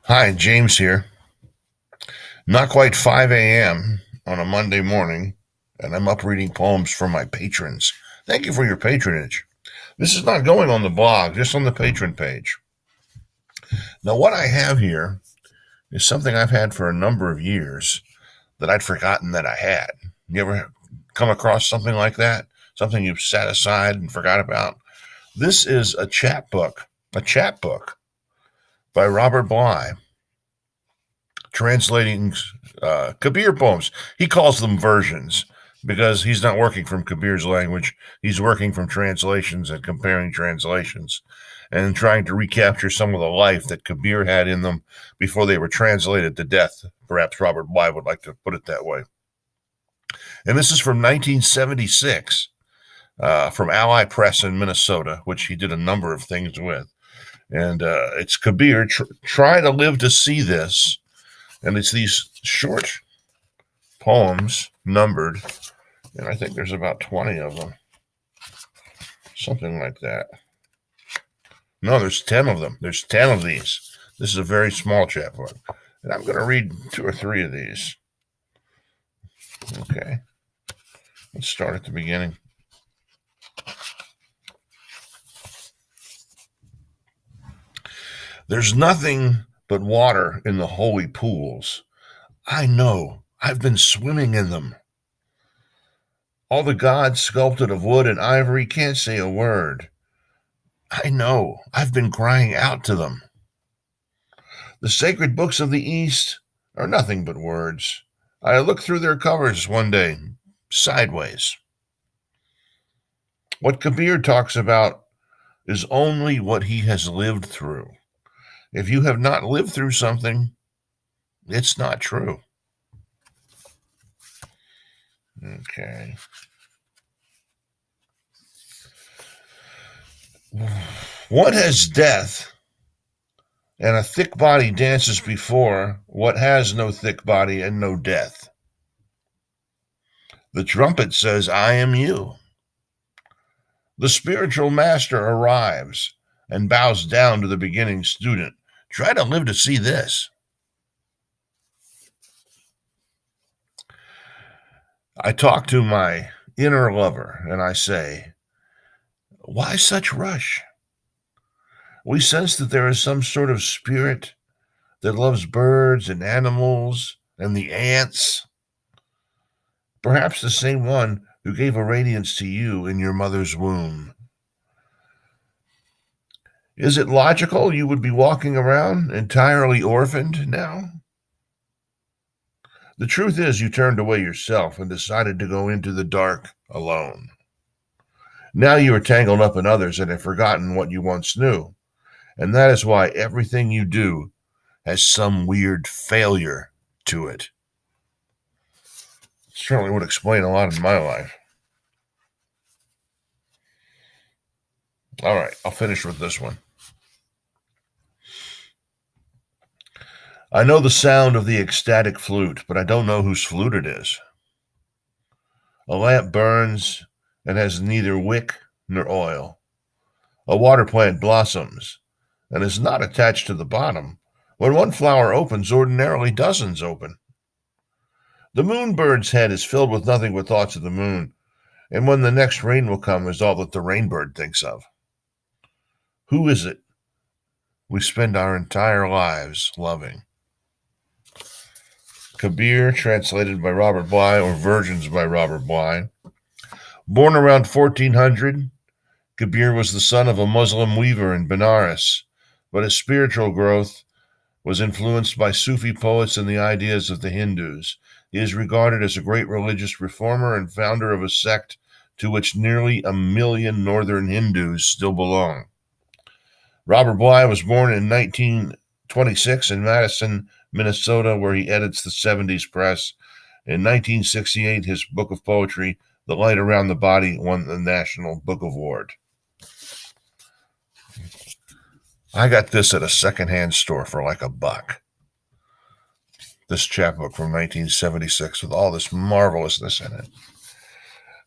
Hi, James here. Not quite 5 a.m. on a Monday morning, and I'm up reading poems for my patrons. Thank you for your patronage. This is not going on the blog, just on the patron page. Now, what I have here is something I've had for a number of years that I'd forgotten that I had. You ever come across something like that? Something you've set aside and forgot about? This is a chapbook by Robert Bly, translating Kabir poems. He calls them versions because he's not working from Kabir's language. He's working from translations and comparing translations and trying to recapture some of the life that Kabir had in them before they were translated to death. Perhaps Robert Bly would like to put it that way. And this is from 1976 from Ally Press in Minnesota, which he did a number of things with. And it's Kabir, try to live to see this. And it's these short poems, numbered, and I think there's about 20 of them. Something like that. No, there's 10 of them. There's 10 of these. This is a very small chapbook. And I'm going to read 2 or 3 of these. Okay. Let's start at the beginning. There's nothing but water in the holy pools. I know. I've been swimming in them. All the gods sculpted of wood and ivory can't say a word. I know. I've been crying out to them. The sacred books of the East are nothing but words. I looked through their covers one day, sideways. What Kabir talks about is only what he has lived through. If you have not lived through something, it's not true. Okay. What has death and a thick body dances before what has no thick body and no death? The trumpet says, I am you. The spiritual master arrives and bows down to the beginning student. Try to live to see this. I talk to my inner lover and I say, why such rush? We sense that there is some sort of spirit that loves birds and animals and the ants. Perhaps the same one who gave a radiance to you in your mother's womb. Is it logical you would be walking around entirely orphaned now? The truth is, you turned away yourself and decided to go into the dark alone. Now you are tangled up in others and have forgotten what you once knew. And that is why everything you do has some weird failure to it. Certainly would explain a lot in my life. All right, I'll finish with this one. I know the sound of the ecstatic flute, but I don't know whose flute it is. A lamp burns and has neither wick nor oil. A water plant blossoms and is not attached to the bottom. When one flower opens, ordinarily dozens open. The moonbird's head is filled with nothing but thoughts of the moon, and when the next rain will come is all that the rainbird thinks of. Who is it we spend our entire lives loving? Kabir, translated by Robert Bly, or versions by Robert Bly. Born around 1400, Kabir was the son of a Muslim weaver in Benares, but his spiritual growth was influenced by Sufi poets and the ideas of the Hindus. He is regarded as a great religious reformer and founder of a sect to which nearly 1 million northern Hindus still belong. Robert Bly was born in 1926 in Madison, Minnesota, where he edits the 70s Press. In 1968, his book of poetry, The Light Around the Body, won the National Book Award. I got this at a secondhand store for like $1. This chapbook from 1976 with all this marvelousness in it.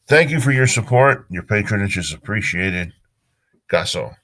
Thank you for your support. Your patronage is appreciated. Caso.